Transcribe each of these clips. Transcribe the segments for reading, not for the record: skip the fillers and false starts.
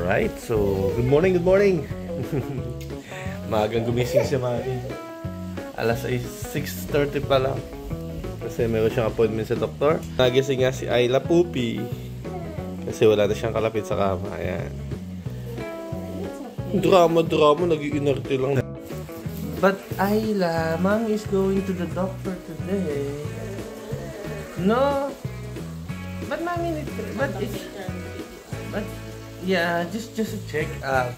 Alright, so good morning, good morning. Maagang gumising si Mami. Alas 6:30 pa lang. Kasi meron siyang appointment sa doktor. Nagising nga si Ayla Pupi. Kasi wala na siyang kalapit sa kama. Ayan. Drama, nag-iinerte lang. But Ayla, Mommy is going to the doctor today. No. But Mommy, yeah, just a check up.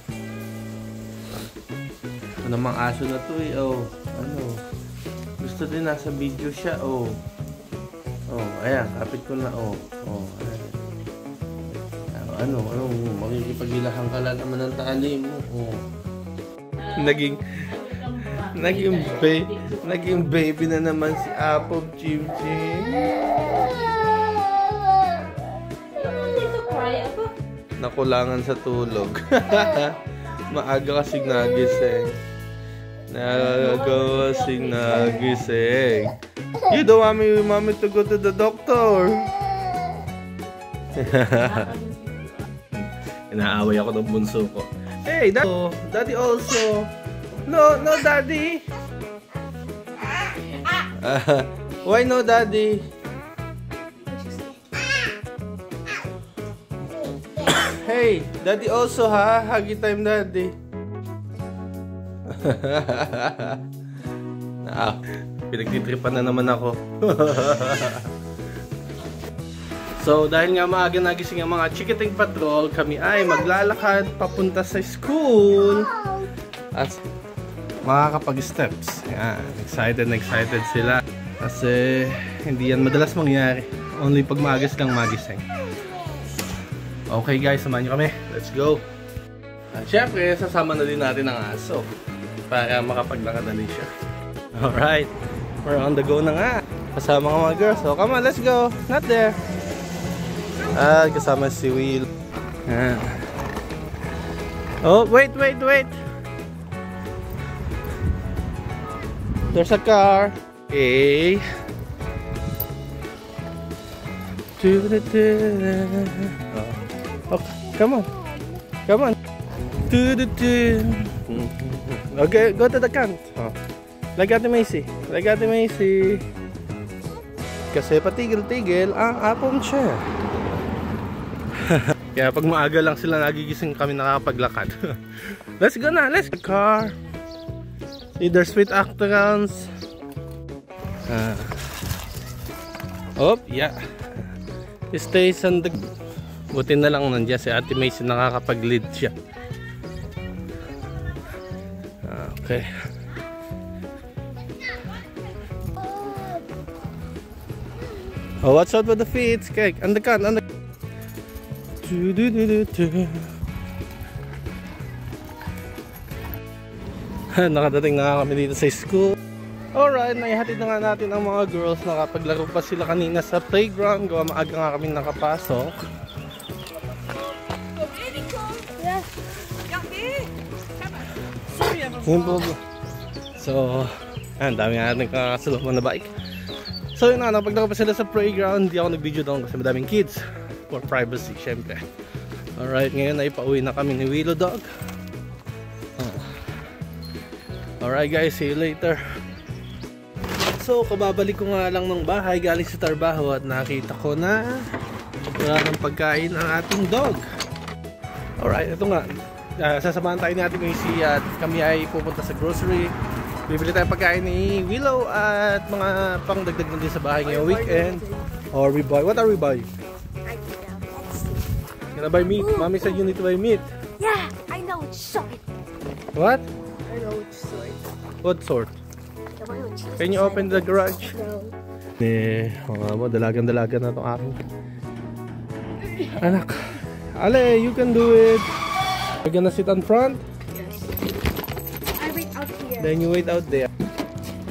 Ano mang aso na to eh, oh. Ano? Gusto din nasa video siya, oh. Oh, ayan, kapit ko na, oh. Oh, ayan. Anong makikipaghilahan ka lang naman ng tali mo, oh. Naging baby na naman si Apple Jim. Nakulangan sa tulog. Maaga kasing nagising. You don't want mommy to go to the doctor. Inaaway ako ng bunso ko. Hey, daddy also. No, daddy. Why no, daddy? Hey, daddy also ha? Huggy time, daddy. Pinagtitripan na naman ako. So, dahil nga maaga nagising ang mga Chikiting Patrol, kami ay maglalakad papunta sa school. At makakapag-steps. Yan, excited sila. Kasi hindi yan madalas mangyari. Only pag maagas lang magising. Okay guys, samahan nyo kami. Let's go! At syempre, sasama na din natin ang aso para makapaglakad na din siya. Alright, we're on the go na nga. Kasama ng mga girls. So come on, let's go! Not there! At kasama si Will. Oh, wait! There's a car. Okay. Oh, come on. Okay, go to the camp. Oh. Like Ate Macy. Kasi patigil-tigil ang apong siya. Kaya pag maaga lang sila nagigising kami nakakapaglakad. Let's go na, let's go. Car. See their sweet octagons. Oh, yeah. It stays on the... Buti na lang nandiyan si Ate Macy, nakakapag-lead siya. Okay. Oh, watch out with the feet, Cake. On the can. Nakadating na kami dito sa school. Alright, naihatid na nga natin ang mga girls. Nakapaglaro pa sila kanina sa playground. Gawa maaga nga kami nakapasok. So, dami nga natin kakasalubong na bike. So yun na, napaglaro pa sila sa playground. Hindi ako nag-video doon kasi madaming kids. For privacy, syempre. Alright, ngayon ay pauwi na kami ni Willow Dog. Alright guys, see you later. So, kababalik ko nga lang ng bahay galing sa trabaho at nakita ko na wala ng pagkain ang ating dog. Alright, ito nga. Sasamahan tayo ni Ate Macy at kami ay pupunta sa grocery. Bibili tayong pagkain ni Willow at mga pangdagdag na din sa bahay ngayong weekend. Or we buy. What are we buying? Gonna buy meat. Mommy said you need to buy meat. Yeah, I know it's sort. What? I know it's sort. What sort? Can you open the garage? No. Dalagan-dalagan na itong aking anak. Ale, you can do it. You're gonna sit on front? Yes. I wait out here. Then you wait out there.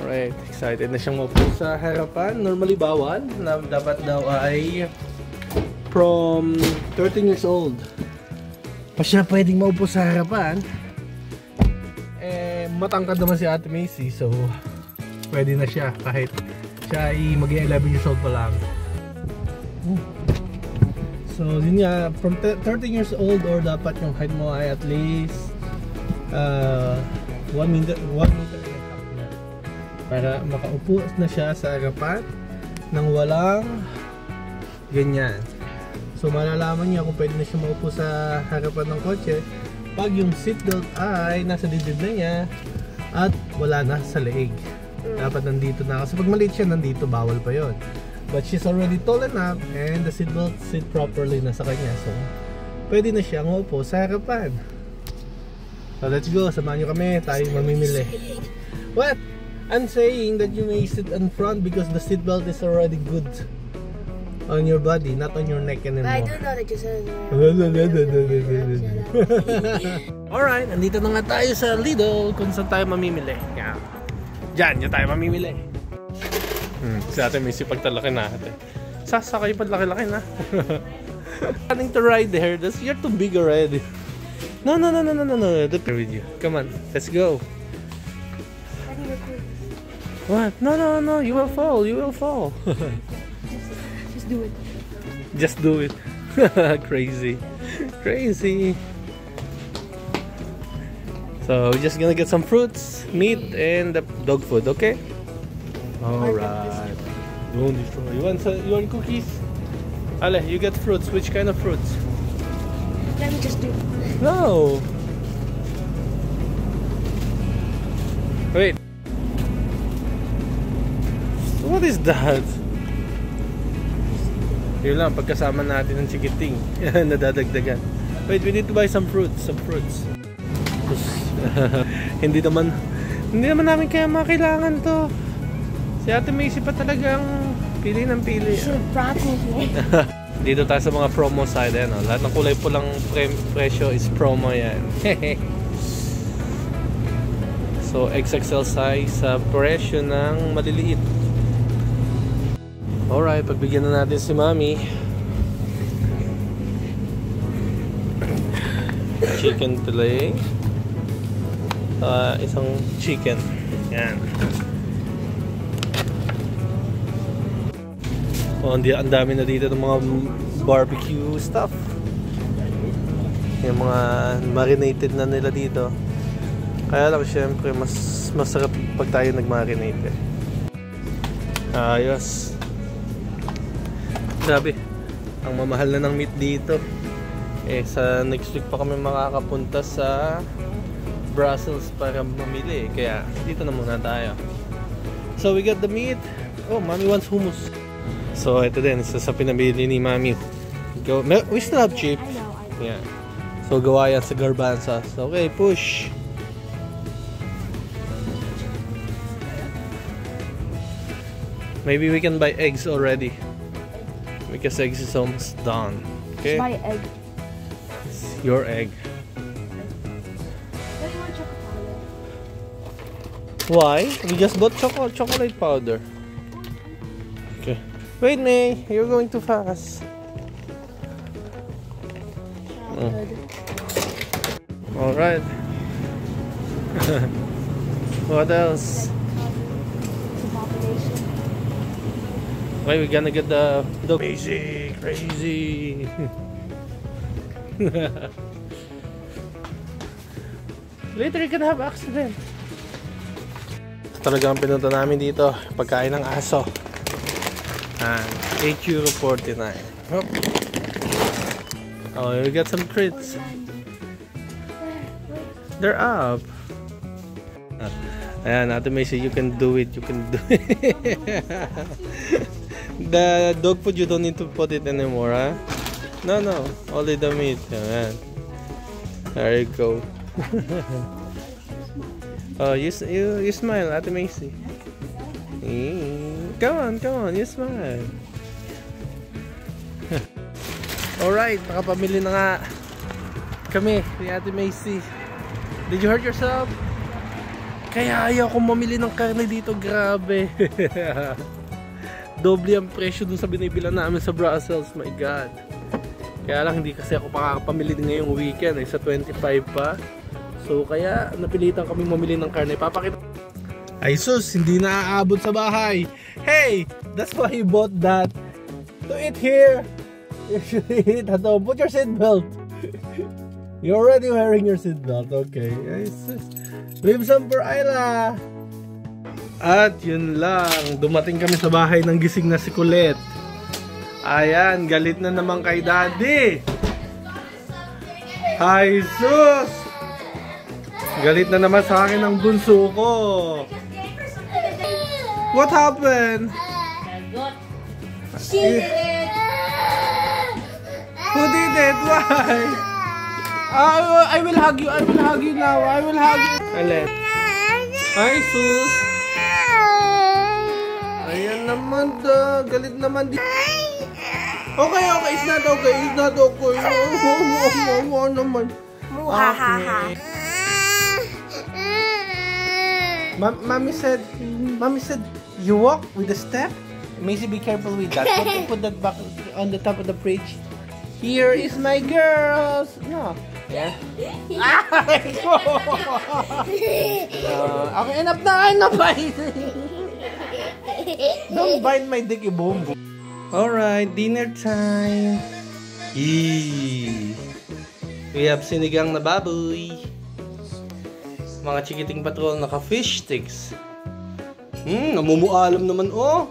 Alright, excited na siyang maupo sa harapan. Normally bawal. Dapat daw ay from 13 years old pa siya pwedeng maupo sa harapan. Matangkad naman si Ate Macy, so pwede na siya kahit siya ay mag-11 years old pa lang. So yun nga, from 13 years old or dapat yung height mo ay at least 1 meter and a half na. Para makaupo na siya sa harapan nang walang ganyan. So malalaman niya kung pwede na siya maupo sa harapan ng kotse pag yung seatbelt ay nasa dibdib na niya at wala na sa leeg. Dapat nandito na. Kasi pag maliit siya nandito, bawal pa yon. But she's already tall enough and the seatbelt sit properly na sa kanya. So pwede na siyang maupo sa harapan. So let's go, samahan nyo kami, tayo mamimili. What? I'm saying that you may sit in front because the seatbelt is already good on your body, not on your neck anymore. I don't know that you said Alright, nandito na nga tayo sa Lidl kung saan tayo mamimili. Diyan tayo mamimili. Si ate may sipagtalaki na ate. Sasakay pa laki-laki na. Planning to ride there, you're too big already. No, that's with you. Come on, let's go. What? No, you will fall. Just do it. Just do it. Crazy. So we're just gonna get some fruits, meat, and the dog food, okay? Alright. Don't destroy. You want cookies? Ale, you get fruits. Which kind of fruits? Let me just do it. No. Wait. What is that? Yun lang, pagkasama natin ng chikiting. Nadadagdagan. Wait, we need to buy some fruits. Hindi naman namin kaya makailangan to. Si Ate Macy pa talagang pili ng pili. You should have brought me here. Dito tayo sa mga promo side. Ano? Lahat ng kulay pulang presyo is promo yan. So XXL size sa presyo ng maliliit. Alright, pagbigyan na natin si Mami. Chicken fillet. Isang chicken. Yan. Ang dami na dito ng mga barbecue stuff. Yung mga marinated na nila dito. Kaya lang syempre mas masarap pag tayo nag-marinate. Ayos. Grabe. Ang mamahal na ng meat dito. Sa next week pa kami makakapunta sa Brussels para mamili. Kaya dito na muna tayo. So we got the meat. Oh, Mommy wants hummus. So ito din, isa sa pinamili ni Mami. We still have chip. I know. Yeah. So gawa yan sa garbanzas. Okay, push. Maybe we can buy eggs already. Because eggs is almost done. Okay? Just buy egg. It's your egg. What do you want chocolate powder? Why? We just bought chocolate powder. Okay. Wait, May. You're going too fast. Alright. What else? Okay, we're gonna get the crazy. Later you can have accident. Talagang pinunta namin dito, pagkain ng aso. And €8.49. Oh, we got some treats. They're up. Ayan, Ate Macy, you can do it. The dog food, you don't need to put it anymore, huh? No, only the meat. Ayan. There you go. Oh, you smile, Ate Macy. Come on, you smile. Alright, nakapamili na nga kami ni Ate Macy. Did you hurt yourself? Kaya ayaw kong mamili ng karne dito, grabe. Doble ang presyo dun sa binibilan namin sa Brussels, my God. Kaya lang hindi kasi ako makakapamili din ngayong weekend, sa 25 pa. So kaya napilitan kami mamili ng karne. Papakita. Ay sus, hindi na aabot sa bahay. Hey, that's why he bought that. To eat here. You should eat at home. Put your seatbelt. You're already wearing your seatbelt. Okay. Leave some for Ayla. At yun lang. Dumating kami sa bahay ng gising na si Colette. Ayan. Galit na naman kay Daddy. Ay, sus! Galit na naman sa akin ang bunso ko. What happened? She did it. Who did it? Why? I will hug you. I will hug you now. I will hug you. Alin? Ay, sus. Ayan naman da. Galit naman di. Okay, okay. It's not okay. It's not okay. Oo naman. Muhahaha. Mommy said, you walk with the step? Macy, be careful with that. Put that back on the top of the fridge. Here is my girls. No. Yeah. Okay, enough na. Don't bite my dick, boom. Alright, dinner time. Eee. We have sinigang na baboy. Mga chikiting patrol naka-fish sticks. Namumualam naman, oh.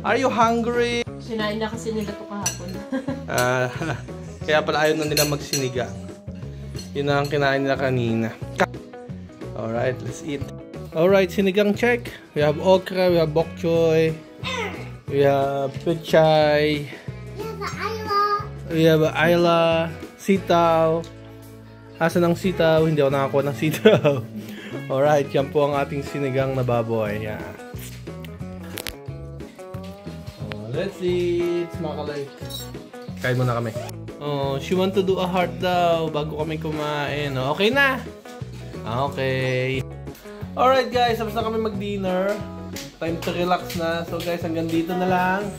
Are you hungry? Sinain na kasi nila ito kahapon. Kaya pala ayaw na nila magsinigang. Yun na ang kinain nila kanina. Alright, let's eat. Alright, sinigang check. We have okra, we have bok choy. We have pechay. We have ayla. Sitaw. Asan ang sitaw? Hindi ako nakakuha ng sitaw. Alright, yan po ang ating sinigang na baboy. Yeah. Let's eat. Smakalay. Kain muna kami. Oh, she want to do a heart daw bago kami kumain. Okay na? Okay. Alright guys, tapos na kami mag-dinner. Time to relax na. So guys, hanggang dito na lang.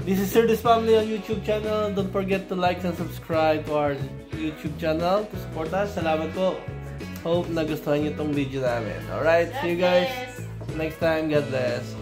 This is Sir This Family on YouTube channel. Don't forget to like and subscribe to our YouTube channel to support us. Salamat po. Hope nagustuhan niyo itong video namin. Alright, see you guys next time. God bless.